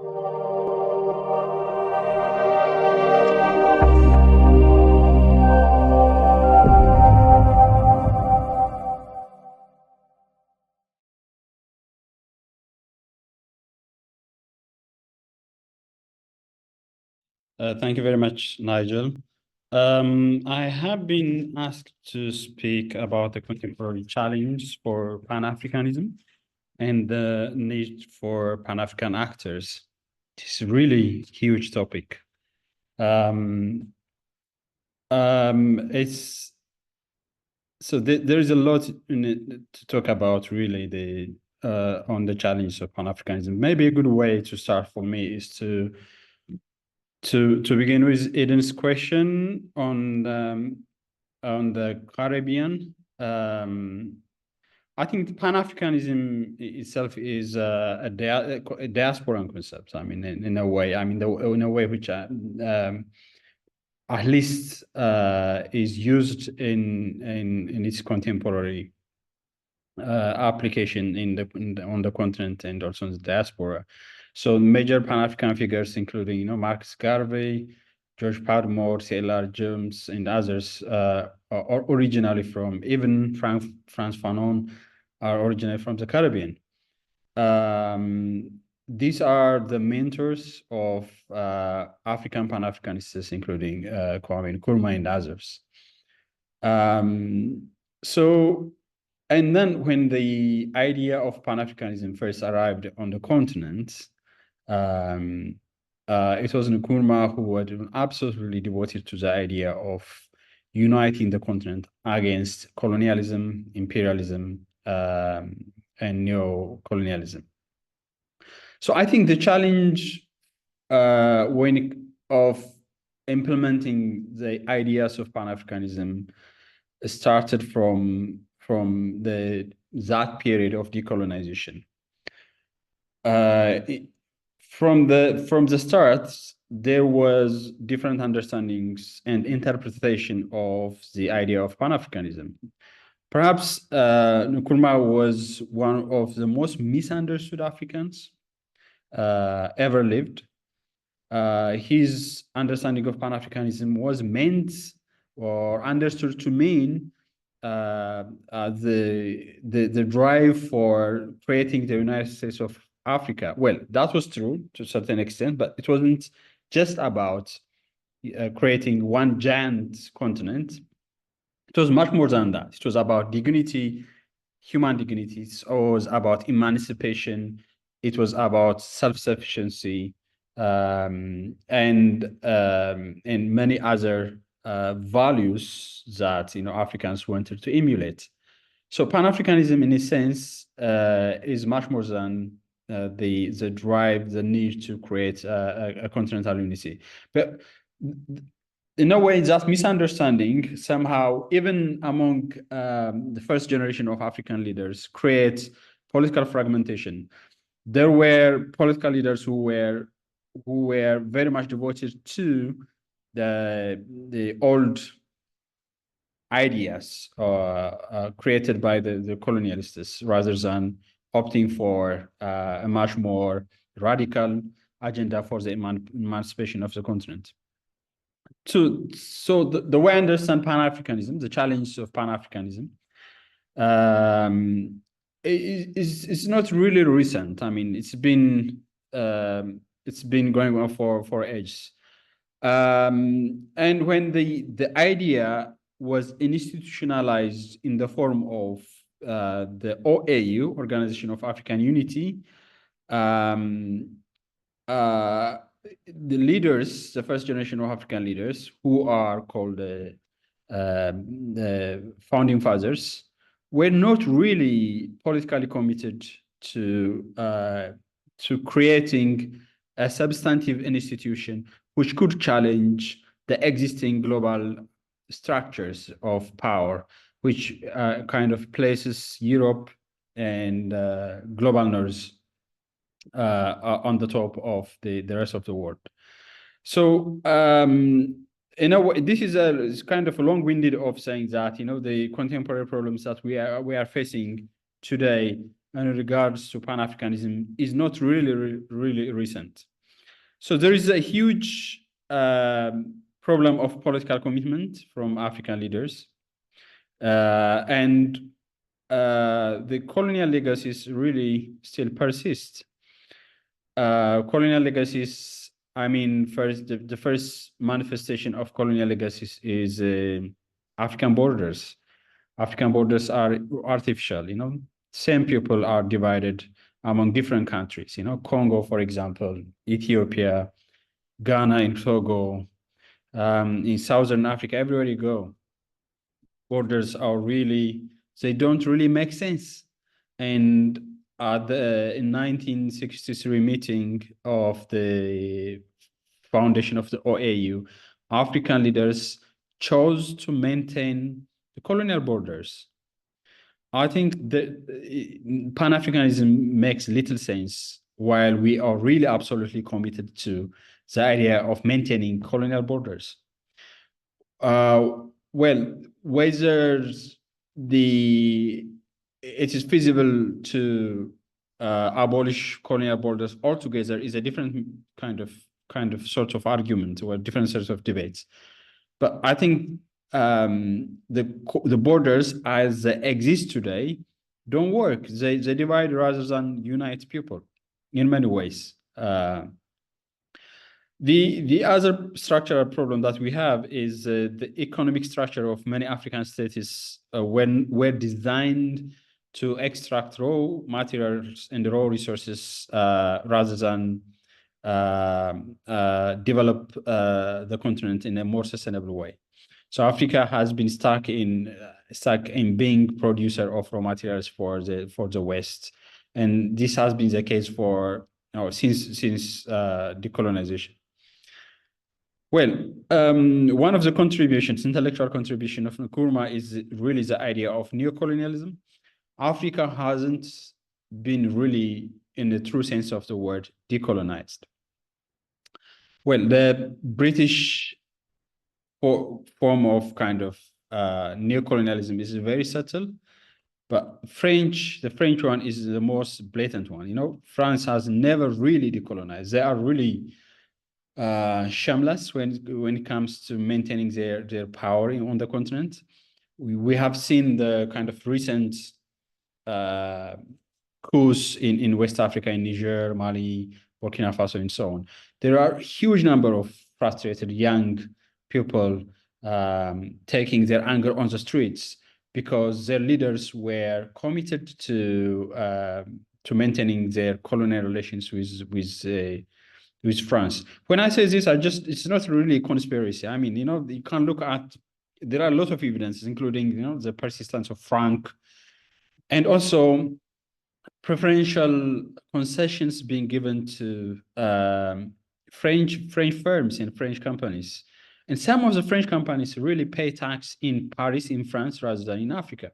Thank you very much, Nigel. I have been asked to speak about the contemporary challenge for Pan-Africanism and the need for Pan-African actors. It's a really huge topic. It's so there is a lot in it to talk about, really, on the challenge of Pan-Africanism. Maybe a good way to start for me is to begin with Eden's question on the Caribbean. I think Pan-Africanism itself is a diasporan concept. I mean, in a way, in a way which at least is used in its contemporary application on the continent and also in the diaspora. So major Pan-African figures, including Marcus Garvey, George Padmore, C.L.R. James, and others, are originally from, even Frantz Fanon, are originally from the Caribbean. These are the mentors of African Pan-Africanists, including Kwame Nkrumah and others. And then when the idea of Pan-Africanism first arrived on the continent, it was Nkrumah who was absolutely devoted to the idea of uniting the continent against colonialism, imperialism, and neo-colonialism. So I think the challenge of implementing the ideas of Pan-Africanism started from that period of decolonization. From the start, there was different understandings and interpretation of the idea of Pan-Africanism. Perhaps Nkrumah was one of the most misunderstood Africans ever lived. His understanding of Pan-Africanism was meant or understood to mean the drive for creating the United States of Africa. Well, that was true to a certain extent, but it wasn't just about creating one giant continent. It was much more than that. It was about dignity, human dignity. It was about emancipation. It was about self-sufficiency, and many other values that Africans wanted to emulate. So Pan-Africanism, in a sense, is much more than the drive, the need to create a continental unity. But in a way, that misunderstanding somehow, even among the first generation of African leaders, creates political fragmentation. There were political leaders who were very much devoted to the old ideas created by the colonialists, rather than opting for a much more radical agenda for the emancipation of the continent. So the way I understand Pan-Africanism, the challenge of Pan-Africanism, is not really recent. I mean, it's been going on for ages. And when the idea was institutionalized in the form of the OAU, Organization of African Unity, the leaders, the first generation of African leaders, who are called the founding fathers, were not really politically committed to creating a substantive institution which could challenge the existing global structures of power, which kind of places Europe and global North on the top of the rest of the world. So in a way, this is kind of a long-winded of saying that the contemporary problems that we are facing today in regards to Pan-Africanism is not really recent. So there is a huge problem of political commitment from African leaders. And the colonial legacies really still persist. Colonial legacies, I mean, the first manifestation of colonial legacies is African borders. African borders are artificial, Same people are divided among different countries, Congo, for example, Ethiopia, Ghana, in Togo, in Southern Africa, everywhere you go, borders are they don't really make sense. And at the in 1963 meeting of the foundation of the OAU, African leaders chose to maintain the colonial borders. I think that Pan-Africanism makes little sense while we are really absolutely committed to the idea of maintaining colonial borders. Well, whether it is feasible to abolish colonial borders altogether is a different kind of sort of argument or different sorts of debates. But I think the borders as they exist today don't work. They divide rather than unite people in many ways. The other structural problem that we have is the economic structure of many African states were designed to extract raw materials and raw resources rather than develop the continent in a more sustainable way. So Africa has been stuck in being producer of raw materials for the West, and this has been the case since decolonization. Well, one of the intellectual contribution of Nkrumah is really the idea of neocolonialism. Africa hasn't been really, in the true sense of the word, decolonized. Well, the British form of kind of neocolonialism is very subtle, but the French one is the most blatant one. France has never really decolonized. They are really shameless when it comes to maintaining their power on the continent. We have seen the kind of recent coups in West Africa, in Niger, Mali, Burkina Faso, and so on. There are a huge number of frustrated young people taking their anger on the streets because their leaders were committed to maintaining their colonial relations with France. When I say this, it's not really a conspiracy. I mean, you can look at, there are a lot of evidences, including, the persistence of franc and also preferential concessions being given to French firms and French companies. And some of the French companies really pay tax in Paris, in France, rather than in Africa.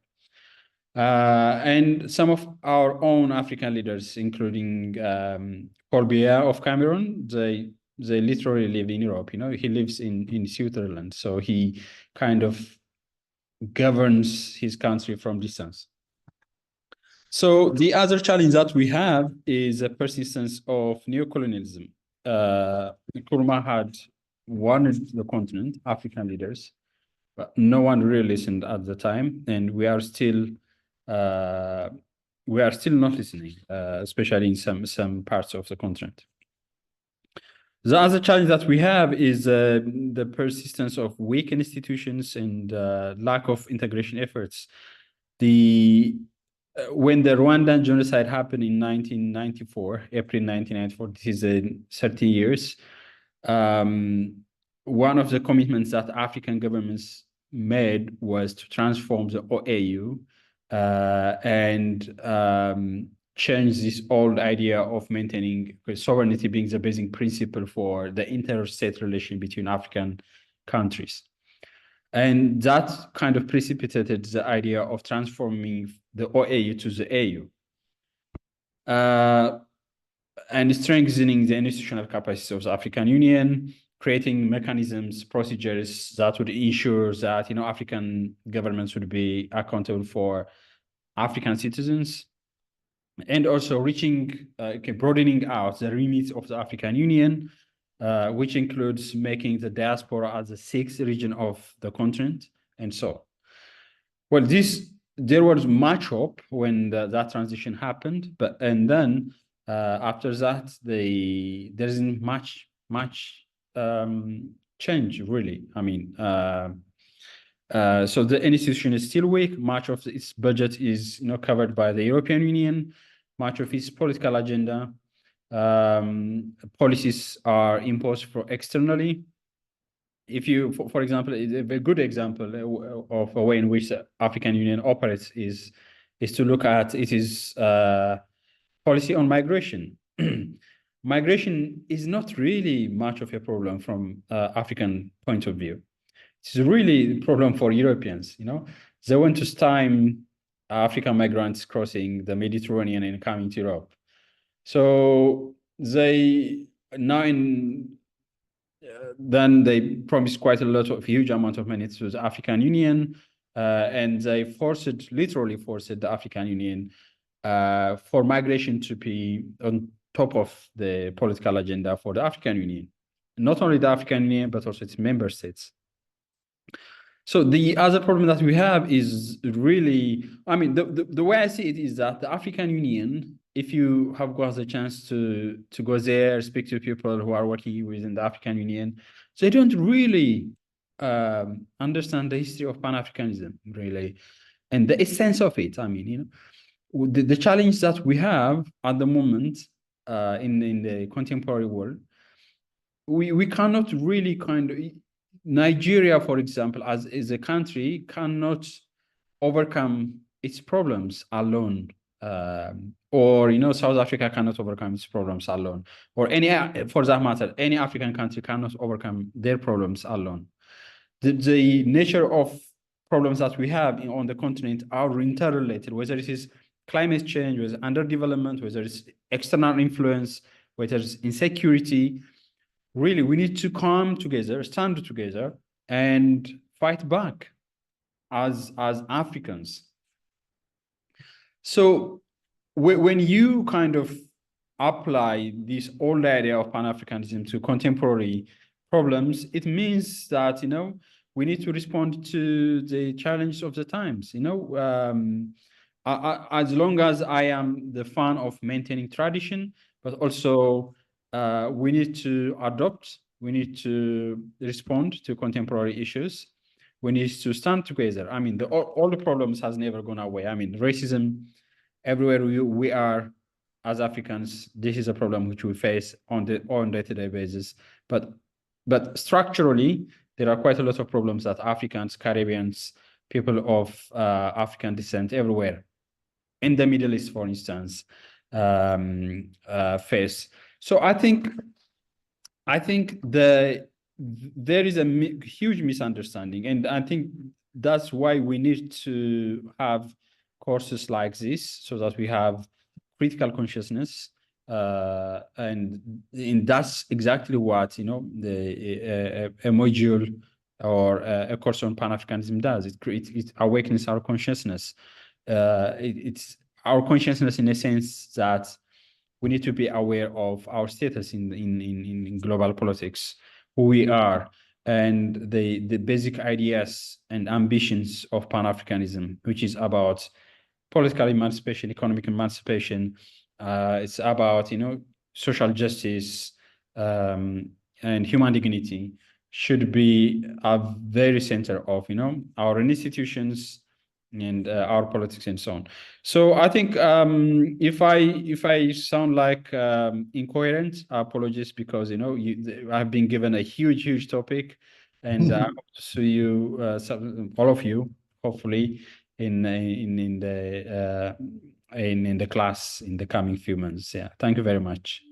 And some of our own African leaders, including Paul Biya of Cameroon, they literally live in Europe. He lives in Switzerland, so he kind of governs his country from distance. So the other challenge that we have is a persistence of neocolonialism. Nkrumah had warned the continent, African leaders, but no one really listened at the time, and we are still not listening, especially in some parts of the continent. The other challenge that we have is the persistence of weak institutions and lack of integration efforts. When the Rwandan genocide happened in 1994, April 1994, this is 30 years, one of the commitments that African governments made was to transform the OAU and change this old idea of maintaining sovereignty being the basic principle for the interstate relation between African countries. And that kind of precipitated the idea of transforming the OAU to the AU. And strengthening the institutional capacity of the African Union, creating mechanisms, procedures that would ensure that African governments would be accountable for African citizens. and also broadening out the remit of the African Union, which includes making the diaspora as the sixth region of the continent, and so. Well, there was much hope when that transition happened, and then after that, there isn't much change really. I mean, so the institution is still weak. Much of its budget is covered by the European Union. Much of its political agenda policies are imposed externally. If you, for example, a very good example of a way in which the African Union operates is to look at its policy on migration. Migration is not really much of a problem from African point of view. It's really a problem for Europeans. They want to stymie African migrants crossing the Mediterranean and coming to Europe. So they now then they promised quite a huge amount of money to the African Union, and they literally forced the African Union for migration to be on top of the political agenda for the African Union. Not only the African Union, but also its member states. So the other problem that we have is really, I mean, the way I see it is that the African Union, if you have got the chance to go there, speak to people who are working within the African Union, they don't really understand the history of Pan-Africanism, really, and the essence of it. I mean, the challenge that we have at the moment in the contemporary world, we cannot really Nigeria, for example, as a country, cannot overcome its problems alone. Or South Africa cannot overcome its problems alone, or for that matter, any African country cannot overcome their problems alone. The nature of problems that we have on the continent are interrelated, whether it is climate change, whether underdevelopment, whether it's external influence, whether it's insecurity. Really, we need to come together, stand together, and fight back as Africans. So when you kind of apply this old idea of Pan-Africanism to contemporary problems, it means that we need to respond to the challenge of the times. As long as I am the fan of maintaining tradition, but also we need to adopt, we need to respond to contemporary issues. We need to stand together. I mean, all the problems has never gone away. I mean, racism, everywhere we are as Africans, this is a problem which we face on day-to-day basis. But structurally, there are quite a lot of problems that Africans, Caribbeans, people of African descent everywhere, in the Middle East, for instance, face. So I think there is a huge misunderstanding, and I think that's why we need to have courses like this, so that we have critical consciousness, and that's exactly what a module or a course on Pan-Africanism does. It awakens our consciousness. It's our consciousness in a sense that we need to be aware of our status in global politics, who we are, and the basic ideas and ambitions of Pan-Africanism, which is about political emancipation, economic emancipation. It's about social justice and human dignity should be a very center of our institutions and our politics and so on. So I think if I sound like incoherent, apologies, because I've been given a huge topic, and I hope to see you, all of you, hopefully in the class in the coming few months. Yeah, thank you very much.